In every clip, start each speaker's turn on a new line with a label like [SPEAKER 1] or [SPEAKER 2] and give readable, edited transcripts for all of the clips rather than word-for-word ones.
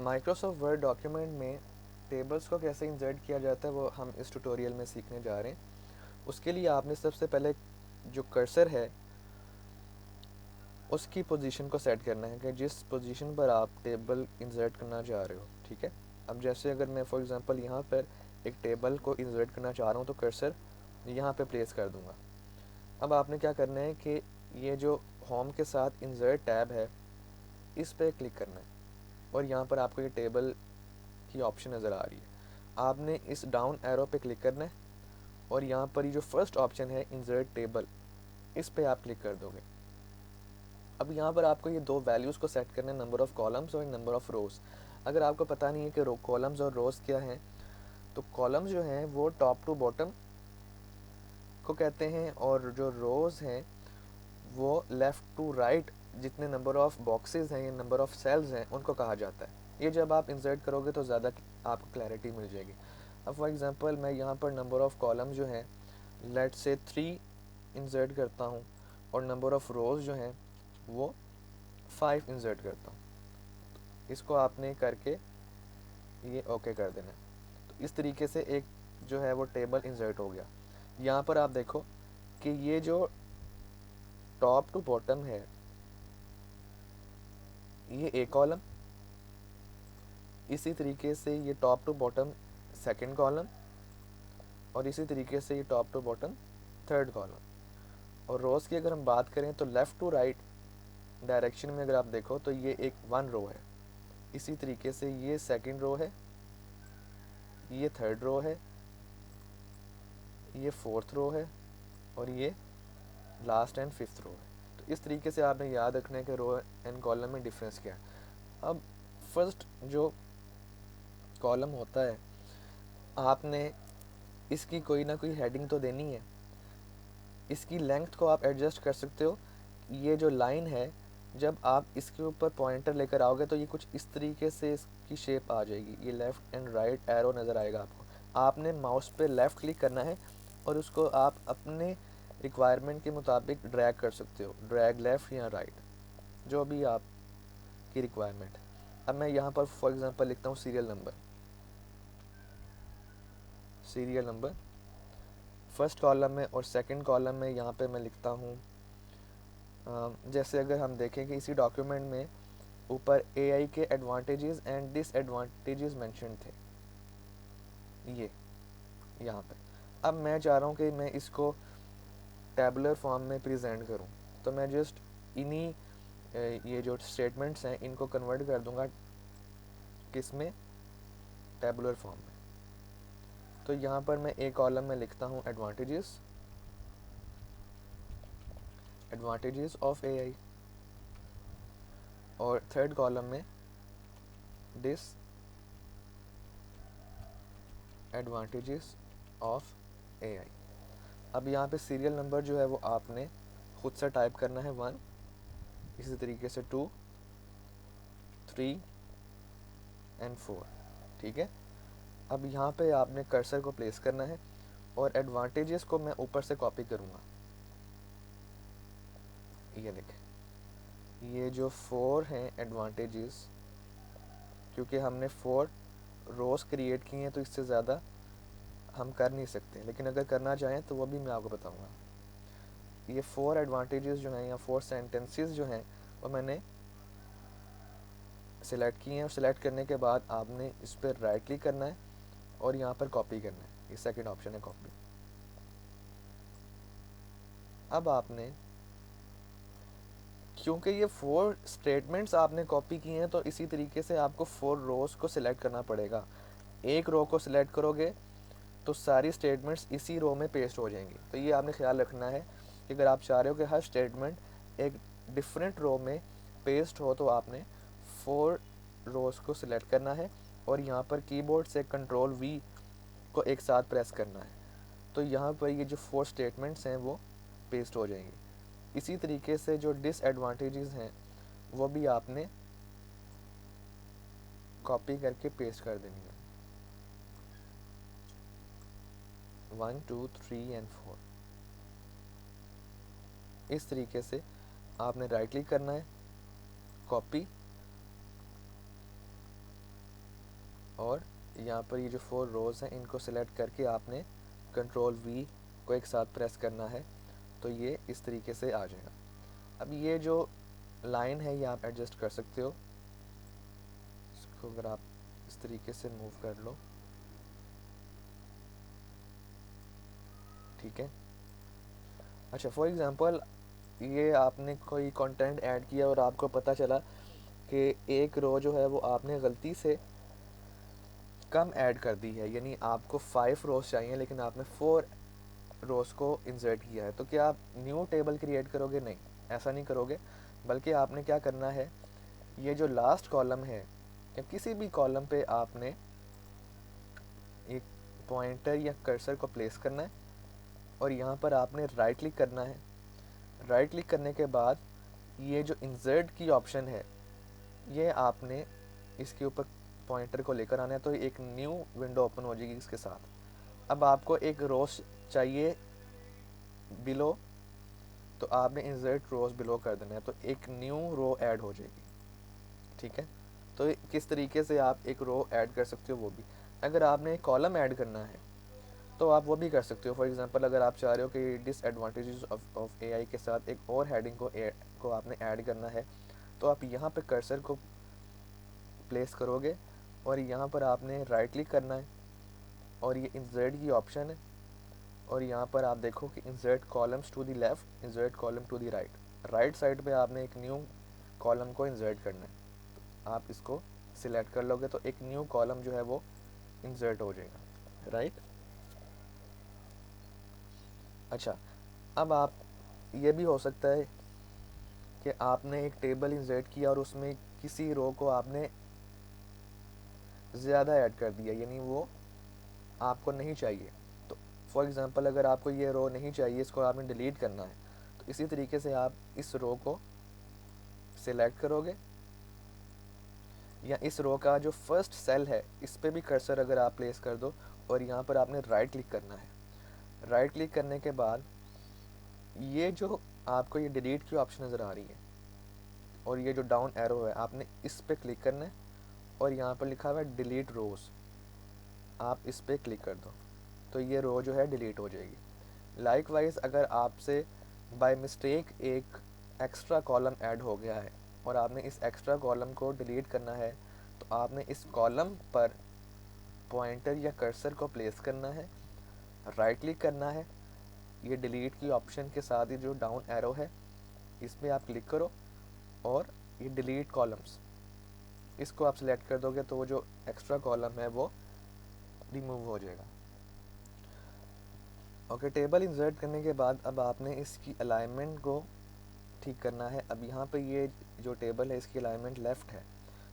[SPEAKER 1] Microsoft word document में tables को कैसे इंसर्ट किया जाता है वो हम इस ट्यूटोरियल में सीखने जा रहे हैं। उसके लिए आपने सबसे पहले जो कर्सर है उसकी पोजीशन को सेट करना है कि जिस पोजीशन पर आप टेबल इंसर्ट करना चाह रहे हो। ठीक है, अब जैसे अगर मैं फॉर एग्जांपल यहाँ पर एक टेबल को इंसर्ट करना चाह रहा हूँ तो कर्सर यहाँ पे प्लेस कर दूँगा। अब आपने क्या करना है कि ये जो होम के साथ इंसर्ट टैब है इस पर क्लिक करना है और यहाँ पर आपको ये टेबल की ऑप्शन नज़र आ रही है। आपने इस डाउन एरो पे क्लिक करना है और यहाँ पर ये जो फर्स्ट ऑप्शन है इंसर्ट टेबल, इस पे आप क्लिक कर दोगे। अब यहाँ पर आपको ये दो वैल्यूज़ को सेट करना है, नंबर ऑफ़ कॉलम्स और नंबर ऑफ़ रोज़। अगर आपको पता नहीं है कि कॉलम्स और रोज़ क्या हैं, तो कॉलम्स जो हैं वो टॉप टू बॉटम को कहते हैं और जो रोज़ हैं वो लेफ़्ट टू राइट जितने नंबर ऑफ़ बॉक्सेस हैं या नंबर ऑफ़ सेल्स हैं उनको कहा जाता है। ये जब आप इंसर्ट करोगे तो ज़्यादा आपको क्लैरिटी मिल जाएगी। अब फॉर एग्जांपल मैं यहाँ पर नंबर ऑफ़ कॉलम जो हैं लेट्स से 3 इंसर्ट करता हूँ और नंबर ऑफ़ रोज़ जो हैं वो 5 इंसर्ट करता हूँ। इसको आपने करके ये ओके कर देना है। तो इस तरीके से एक जो है वो टेबल इंसर्ट हो गया। यहाँ पर आप देखो कि ये जो टॉप टू बॉटम है ये एक कॉलम, इसी तरीके से ये top to bottom second column और इसी तरीके से ये top to bottom third column. और रोज़ की अगर हम बात करें तो लेफ़्ट टू राइट डायरेक्शन में अगर आप देखो तो ये एक 1 रो है। इसी तरीके से ये सेकंड रो है, ये थर्ड रो है, ये फोर्थ रो है और ये लास्ट एंड फिफ्थ रो है। तो इस तरीके से आपने याद रखना है कि रो एंड कॉलम में डिफरेंस क्या है। अब फर्स्ट जो कॉलम होता है आपने इसकी कोई ना कोई हेडिंग तो देनी है। इसकी लेंथ को आप एडजस्ट कर सकते हो। ये जो लाइन है जब आप इसके ऊपर पॉइंटर लेकर आओगे तो ये कुछ इस तरीके से इसकी शेप आ जाएगी। ये लेफ़्ट एंड राइट एरो नज़र आएगा आपको। आपने माउस पे लेफ़्ट क्लिक करना है और उसको आप अपने रिक्वायरमेंट के मुताबिक ड्रैग कर सकते हो, ड्रैग लेफ़्ट या राइट, जो भी आपकी रिक्वायरमेंट है। अब मैं यहाँ पर फॉर एग्ज़ाम्पल लिखता हूँ सीरियल नंबर फर्स्ट कॉलम में और सेकंड कॉलम में यहाँ पे मैं लिखता हूँ जैसे अगर हम देखें कि इसी डॉक्यूमेंट में ऊपर एआई के एडवांटेजेस एंड डिसएडवांटेजेस मेंशन थे ये यहाँ पे। अब मैं चाह रहा हूँ कि मैं इसको टैबुलर फॉर्म में प्रेजेंट करूँ, तो मैं जस्ट इन्हीं ये जो स्टेटमेंट्स हैं इनको कन्वर्ट कर दूँगा किस में, टैबुलर फॉर्म में। तो यहाँ पर मैं एक कॉलम में लिखता हूँ एडवांटेजेस ऑफ एआई और थर्ड कॉलम में डिसएडवांटेजेस ऑफ एआई। अब यहाँ पे सीरियल नंबर जो है वो आपने खुद से टाइप करना है 1, इसी तरीके से 2, 3 एंड 4। ठीक है, अब यहाँ पे आपने कर्सर को प्लेस करना है और एडवांटेजेस को मैं ऊपर से कॉपी करूँगा। ये देखें, ये जो 4 हैं एडवांटेजेस, क्योंकि हमने 4 रोज़ क्रिएट किए हैं तो इससे ज़्यादा हम कर नहीं सकते, लेकिन अगर करना चाहें तो वो भी मैं आपको बताऊँगा। ये 4 एडवांटेजेस जो हैं या 4 सेंटेंसेस जो हैं वो मैंने सिलेक्ट किए हैं और सिलेक्ट करने के बाद आपने इस पर राइट क्लिक करना है और यहाँ पर कॉपी करना है। ये सेकंड ऑप्शन है कॉपी। अब आपने क्योंकि ये 4 स्टेटमेंट्स आपने कॉपी किए हैं तो इसी तरीके से आपको 4 रोज़ को सिलेक्ट करना पड़ेगा। एक रो को सिलेक्ट करोगे तो सारी स्टेटमेंट्स इसी रो में पेस्ट हो जाएंगी। तो ये आपने ख्याल रखना है कि अगर आप चाह रहे हो कि हर स्टेटमेंट एक डिफरेंट रो में पेस्ट हो तो आपने 4 रोज़ को सिलेक्ट करना है और यहाँ पर कीबोर्ड से कंट्रोल V को एक साथ प्रेस करना है। तो यहाँ पर ये जो 4 स्टेटमेंट्स हैं वो पेस्ट हो जाएंगी। इसी तरीके से जो डिसएडवांटेजेस हैं वो भी आपने कॉपी करके पेस्ट कर देनी है। 1, 2, 3 एंड 4। इस तरीके से आपने राइट क्लिक करना है, कॉपी और यहाँ पर ये जो 4 रोज़ हैं इनको सिलेक्ट करके आपने कंट्रोल V को एक साथ प्रेस करना है, तो ये इस तरीके से आ जाएगा। अब ये जो लाइन है ये आप एडजस्ट कर सकते हो, इसको अगर आप इस तरीके से मूव कर लो, ठीक है। अच्छा, फॉर एग्ज़ाम्पल ये आपने कोई कंटेंट ऐड किया और आपको पता चला कि एक रो जो है वो आपने गलती से कम ऐड कर दी है, यानी आपको 5 रोज़ चाहिए लेकिन आपने 4 रोज़ को इंसर्ट किया है, तो क्या आप न्यू टेबल क्रिएट करोगे? नहीं, ऐसा नहीं करोगे, बल्कि आपने क्या करना है, ये जो लास्ट कॉलम है या किसी भी कॉलम पे आपने एक पॉइंटर या कर्सर को प्लेस करना है और यहाँ पर आपने राइट क्लिक करना है। राइट क्लिक करने के बाद ये जो इंसर्ट की ऑप्शन है ये आपने इसके ऊपर पॉइंटर को लेकर आना है, तो एक न्यू विंडो ओपन हो जाएगी इसके साथ। अब आपको एक रोज चाहिए बिलो, तो आपने इंसर्ट रोज बिलो कर देना है, तो एक न्यू रो ऐड हो जाएगी, ठीक है। तो किस तरीके से आप एक रो ऐड कर सकते हो वो भी। अगर आपने एक कॉलम ऐड करना है तो आप वो भी कर सकते हो। फॉर एग्जांपल अगर आप चाह रहे हो कि डिसएडवांटेजेस ऑफ एआई के साथ एक और हेडिंग को आपने ऐड करना है, तो आप यहाँ पे कर्सर को प्लेस करोगे और यहाँ पर आपने राइट क्लिक करना है और ये इंसर्ट की ऑप्शन है और यहाँ पर आप देखो कि insert columns to the left, insert column to the right, right side पे आपने एक न्यू कॉलम को इंसर्ट करना है। तो आप इसको सिलेक्ट कर लोगे तो एक न्यू कॉलम जो है वो इंसर्ट हो जाएगा, राइट। अच्छा, अब आप ये भी हो सकता है कि आपने एक टेबल इंसर्ट किया और उसमें किसी रो को आपने ज़्यादा ऐड कर दिया, यानी वो आपको नहीं चाहिए। तो फॉर एग्ज़ाम्पल अगर आपको ये रो नहीं चाहिए, इसको आपने डिलीट करना है, तो इसी तरीके से आप इस रो को सिलेक्ट करोगे या इस रो का जो फर्स्ट सेल है इस पर भी कर्सर अगर आप प्लेस कर दो और यहाँ पर आपने राइट क्लिक करना है। राइट क्लिक करने के बाद ये जो आपको ये डिलीट की ऑप्शन नज़र आ रही है और ये जो डाउन एरो है आपने इस पर क्लिक करना है और यहाँ पर लिखा हुआ है डिलीट रोज़, आप इस पर क्लिक कर दो तो ये रो जो है डिलीट हो जाएगी। लाइकवाइज अगर आपसे बाय मिस्टेक एक एक्स्ट्रा कॉलम ऐड हो गया है और आपने इस एक्स्ट्रा कॉलम को डिलीट करना है, तो आपने इस कॉलम पर पॉइंटर या कर्सर को प्लेस करना है, राइट क्लिक करना है, ये डिलीट की ऑप्शन के साथ ही जो डाउन एरो है इस पर आप क्लिक करो और ये डिलीट कॉलम्स इसको आप सिलेक्ट कर दोगे तो वो जो एक्स्ट्रा कॉलम है वो रिमूव हो जाएगा। ओके, टेबल इंसर्ट करने के बाद अब आपने इसकी अलाइनमेंट को ठीक करना है। अब यहाँ पे ये जो टेबल है इसकी अलाइनमेंट लेफ़्ट है।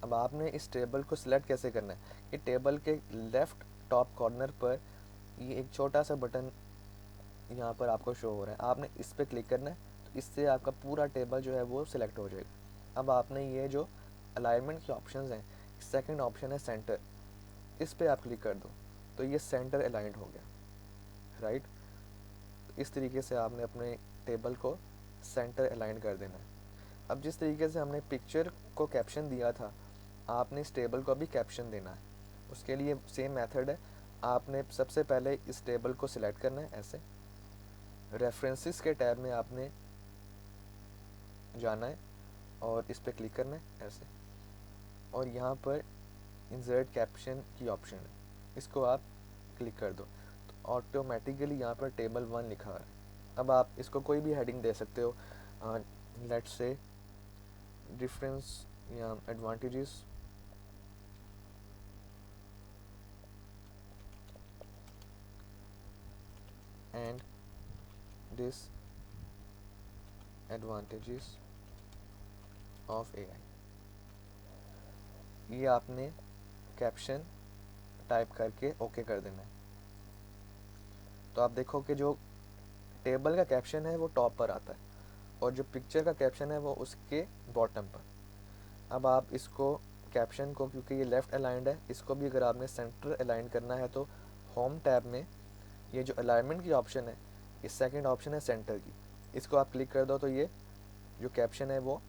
[SPEAKER 1] अब आपने इस टेबल को सिलेक्ट कैसे करना है, ये टेबल के लेफ़्ट टॉप कॉर्नर पर ये एक छोटा सा बटन यहाँ पर आपको शो हो रहा है, आपने इस पर क्लिक करना है, तो इससे आपका पूरा टेबल जो है वो सिलेक्ट हो जाएगा। अब आपने ये जो अलाइनमेंट के ऑप्शंस हैं, सेकंड ऑप्शन है सेंटर, इस पर आप क्लिक कर दो तो ये सेंटर अलाइंड हो गया, राइट। इस तरीके से आपने अपने टेबल को सेंटर अलाइन कर देना है। अब जिस तरीके से हमने पिक्चर को कैप्शन दिया था, आपने इस टेबल को भी कैप्शन देना है। उसके लिए सेम मेथड है, आपने सबसे पहले इस टेबल को सिलेक्ट करना है ऐसे, रेफरेंसेस के टैब में आपने जाना है और इस पर क्लिक करना है ऐसे, और यहाँ पर इंसर्ट कैप्शन की ऑप्शन है, इसको आप क्लिक कर दो तो ऑटोमेटिकली यहाँ पर टेबल 1 लिखा है। अब आप इसको कोई भी हेडिंग दे सकते हो, लेट्स से डिफरेंस या advantages, and disadvantages of AI, ये आपने कैप्शन टाइप करके ओके कर देना है। तो आप देखो कि जो टेबल का कैप्शन है वो टॉप पर आता है और जो पिक्चर का कैप्शन है वो उसके बॉटम पर। अब आप इसको कैप्शन को, क्योंकि ये लेफ़्ट अलाइंड है, इसको भी अगर आपने सेंटर अलाइन करना है तो होम टैब में ये जो अलाइनमेंट की ऑप्शन है, ये सेकंड ऑप्शन है सेंटर की, इसको आप क्लिक कर दो तो ये जो कैप्शन है वो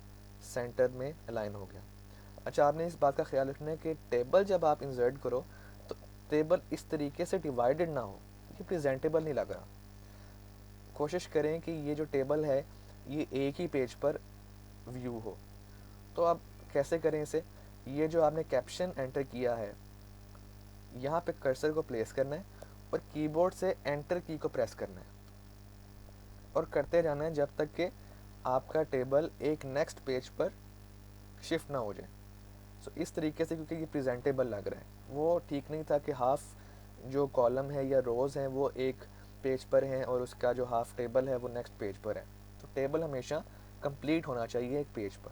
[SPEAKER 1] सेंटर में अलाइन हो गया। अच्छा, आपने इस बात का ख्याल रखना है कि टेबल जब आप इंसर्ट करो तो टेबल इस तरीके से डिवाइडेड ना हो, ये प्रेजेंटेबल नहीं लग रहा। कोशिश करें कि ये जो टेबल है ये एक ही पेज पर व्यू हो। तो आप कैसे करें इसे? ये जो आपने कैप्शन एंटर किया है, यहाँ पे कर्सर को प्लेस करना है और कीबोर्ड से एंटर की को प्रेस करना है और करते रहना है जब तक कि आपका टेबल एक नेक्स्ट पेज पर शिफ्ट ना हो जाए। सो इस तरीके से, क्योंकि ये प्रेजेंटेबल लग रहा है, वो ठीक नहीं था कि हाफ जो कॉलम है या रोज़ हैं वो एक पेज पर हैं और उसका जो हाफ टेबल है वो नेक्स्ट पेज पर है। तो टेबल हमेशा कंप्लीट होना चाहिए एक पेज पर।